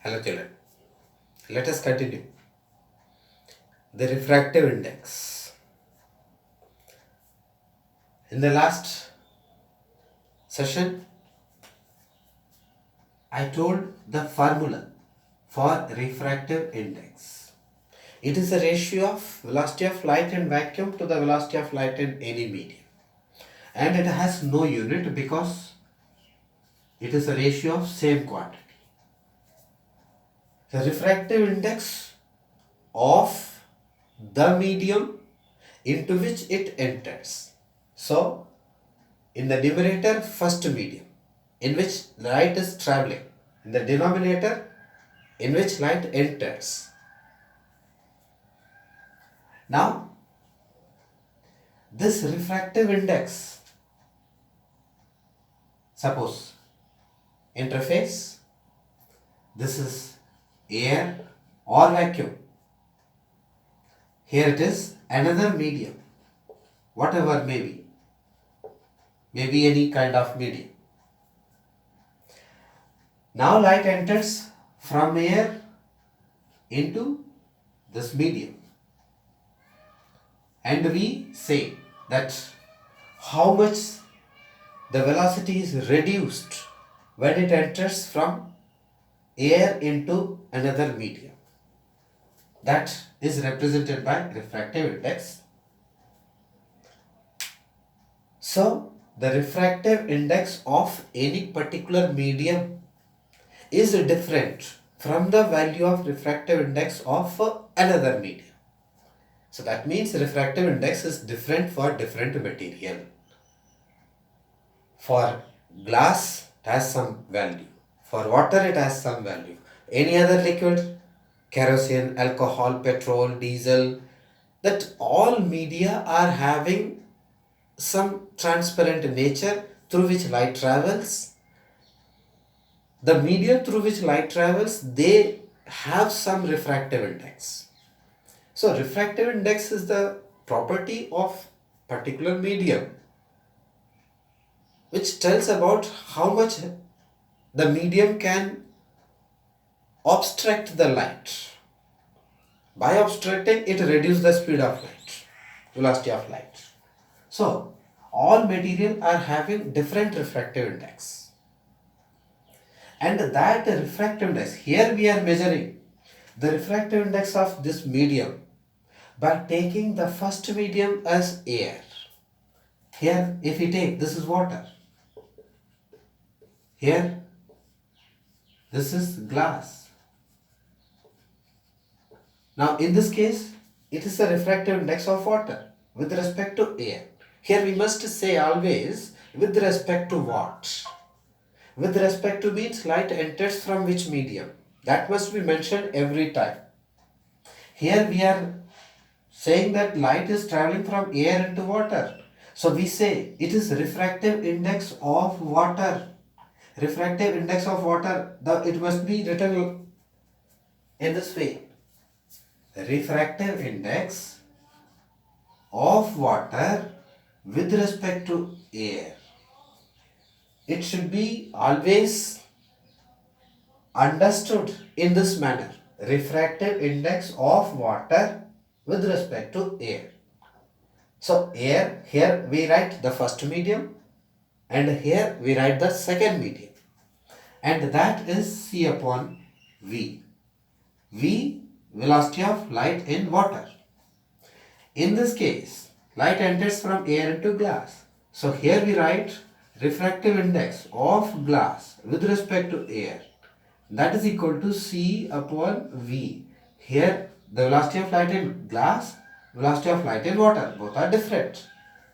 Hello children, let us continue. The refractive index. In the last session, I told the formula for refractive index. It is the ratio of velocity of light in vacuum to the velocity of light in any medium. And it has no unit because it is a ratio of same quantity. The refractive index of the medium into which it enters. So, in the numerator, first medium in which light is traveling. In the denominator, in which light enters. Now, this refractive index, suppose interface, this is air or vacuum. Here it is another medium, whatever may be any kind of medium. Now light enters from air into this medium, and we say that how much the velocity is reduced when it enters from air into another medium. That is represented by refractive index. So the refractive index of any particular medium is different from the value of refractive index of another medium. So that means refractive index is different for different material. For glass it has some value. For water it has some value. Any other liquid, kerosene, alcohol, petrol, diesel, that all media are having some transparent nature through which light travels. The medium through which light travels, they have some refractive index. So refractive index is the property of particular medium which tells about how much the medium can obstruct the light. By obstructing, it reduces the speed of light, velocity of light. So all material are having different refractive index. And that refractive index, here we are measuring the refractive index of this medium by taking the first medium as air. Here if we take, this is water. Here this is glass. Now in this case, it is the refractive index of water with respect to air. Here we must say always with respect to what? With respect to means light enters from which medium. That must be mentioned every time. Here we are saying that light is traveling from air into water. So we say it is refractive index of water. Refractive index of water, it must be written in this way. Refractive index of water with respect to air. It should be always understood in this manner. Refractive index of water with respect to air. So air, here we write the first medium and here we write the second medium. And that is C upon V. V, velocity of light in water. In this case, light enters from air into glass. So here we write refractive index of glass with respect to air. That is equal to C upon V. Here the velocity of light in glass, velocity of light in water, both are different.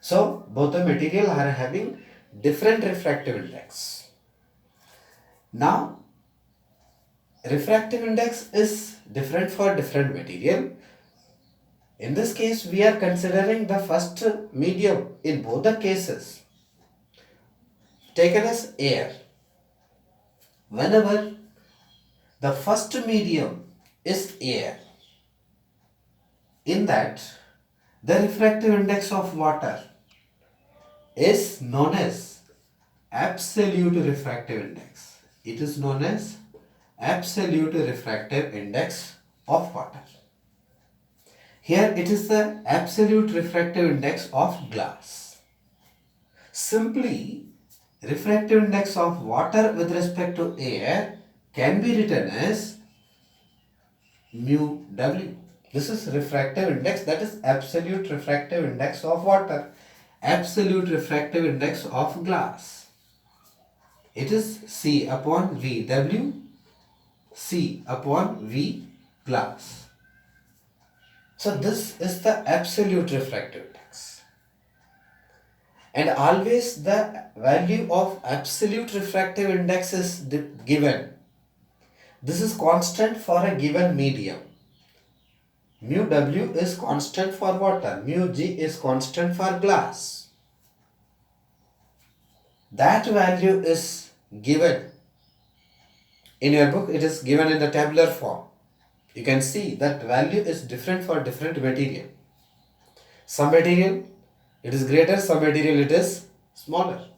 So both the material are having different refractive index. Now refractive index is different for different material. In this case, we are considering the first medium in both the cases taken as air. Whenever the first medium is air, in that the refractive index of water is known as absolute refractive index. It is known as absolute refractive index of water. Here it is the absolute refractive index of glass. Simply, refractive index of water with respect to air can be written as mu W. This is refractive index, that is absolute refractive index of water, absolute refractive index of glass. It is C upon V W, C upon V glass. So this is the absolute refractive index. And always the value of absolute refractive index is given. This is constant for a given medium. Mu W is constant for water. Mu G is constant for glass. That value is given in your book. It is given in the tabular form. You can see that value is different for different material. Some material it is greater, some material it is smaller.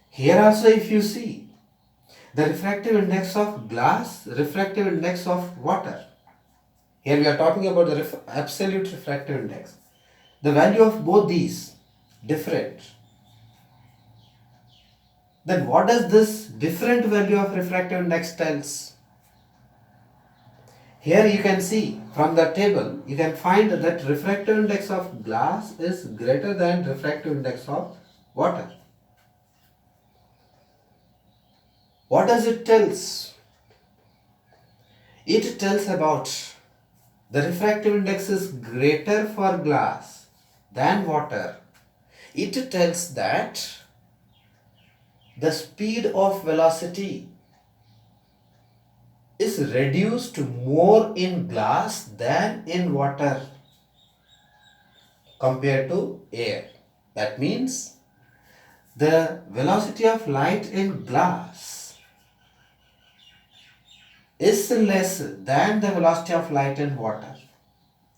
Here also if you see the refractive index of glass, refractive index of water. Here we are talking about the absolute refractive index. The value of both these different. Then what does this different value of refractive index tells? Here you can see from the table, you can find that refractive index of glass is greater than refractive index of water. What does it tells? It tells about the refractive index is greater for glass than water. It tells that the speed of velocity is reduced more in glass than in water compared to air. That means the velocity of light in glass is less than the velocity of light in water.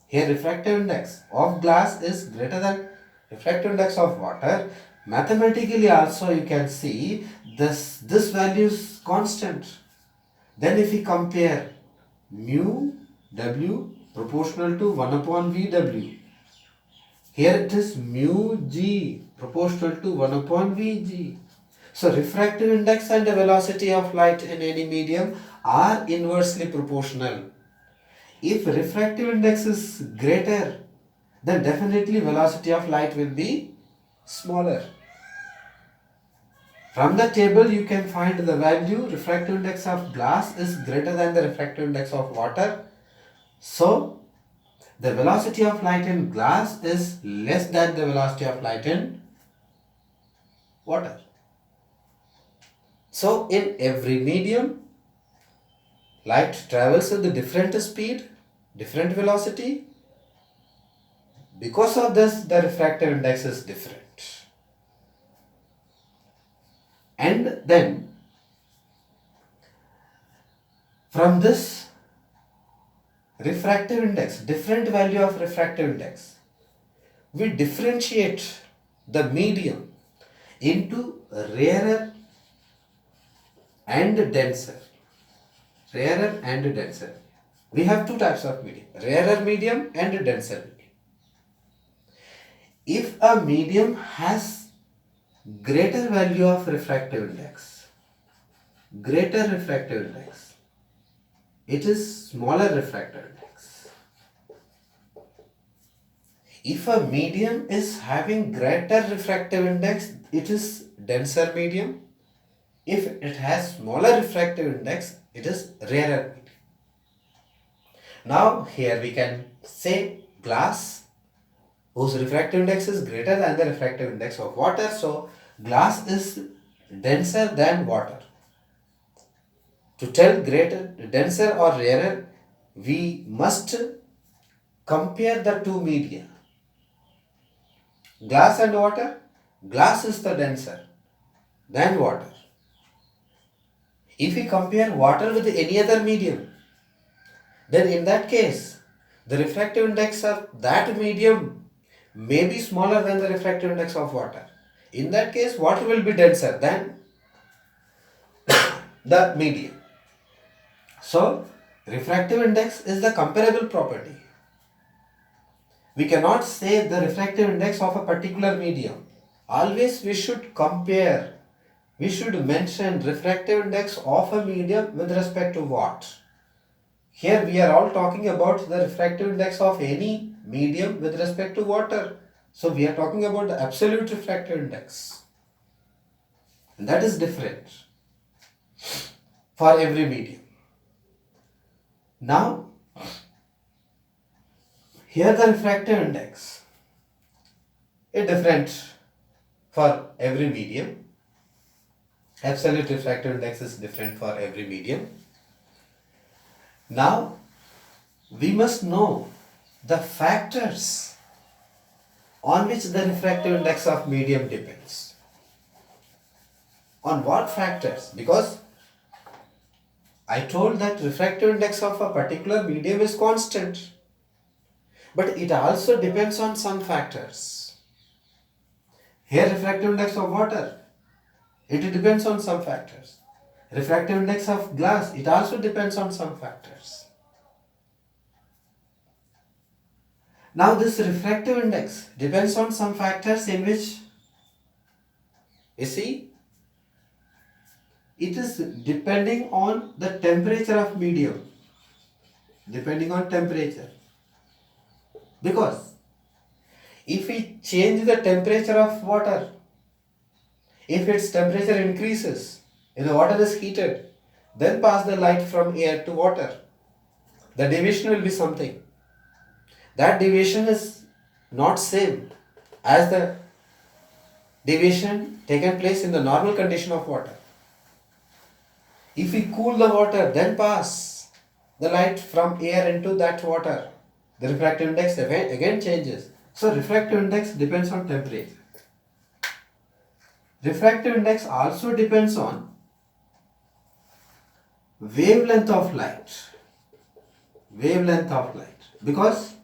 Here refractive index of glass is greater than refractive index of water. Mathematically also you can see this value is constant. Then if we compare mu W proportional to 1 upon V W, here it is mu G proportional to 1 upon V G. So refractive index and the velocity of light in any medium are inversely proportional. If refractive index is greater, then definitely velocity of light will be smaller. From the table you can find the value refractive index of glass is greater than the refractive index of water. So the velocity of light in glass is less than the velocity of light in water. So in every medium, light travels with a different speed, different velocity. Because of this, the refractive index is different. And then from this refractive index, different value of refractive index, we differentiate the medium into rarer and denser. Rarer and denser. We have two types of medium, rarer medium and denser medium. If a medium has greater value of refractive index, it is smaller refractive index. If a medium is having greater refractive index, it is denser medium. If it has smaller refractive index, it is rarer medium. Now here we can say glass whose refractive index is greater than the refractive index of water. So glass is denser than water. To tell greater, denser or rarer, we must compare the two media. Glass and water. Glass is the denser than water. If we compare water with any other medium, then in that case, the refractive index of that medium may be smaller than the refractive index of water. In that case, water will be denser than the medium. So, refractive index is the comparable property. We cannot say the refractive index of a particular medium. Always we should compare. We should mention refractive index of a medium with respect to what? Here we are all talking about the refractive index of any medium with respect to water. So we are talking about the absolute refractive index. And that is different for every medium. Now, here the refractive index is different for every medium. Absolute refractive index is different for every medium. Now, we must know the factors on which the refractive index of medium depends. On what factors? Because I told that refractive index of a particular medium is constant, but it also depends on some factors. Here refractive index of water, it depends on some factors. Refractive index of glass, it also depends on some factors. Now this refractive index depends on some factors in which, you see, it is depending on the temperature of medium, depending on temperature. Because if we change the temperature of water, if its temperature increases, if the water is heated, then pass the light from air to water, the deviation will be something. That deviation is not same as the deviation taken place in the normal condition of water. If we cool the water, then pass the light from air into that water, the refractive index again changes. So refractive index depends on temperature. Refractive index also depends on wavelength of light. Wavelength of light. Because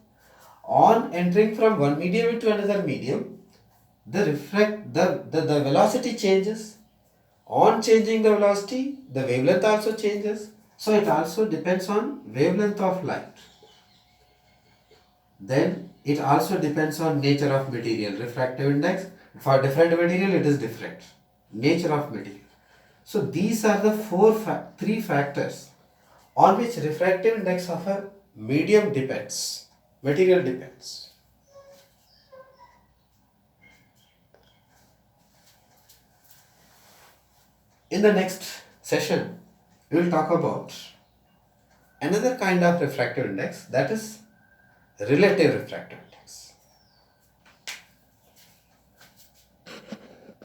on entering from one medium into another medium, the velocity changes. On changing the velocity, the wavelength also changes. So it also depends on wavelength of light. Then it also depends on nature of material. Refractive index, for different material it is different. Nature of material. So these are the three factors on which refractive index of a medium depends. Material depends. In the next session, we will talk about another kind of refractive index, that is relative refractive index.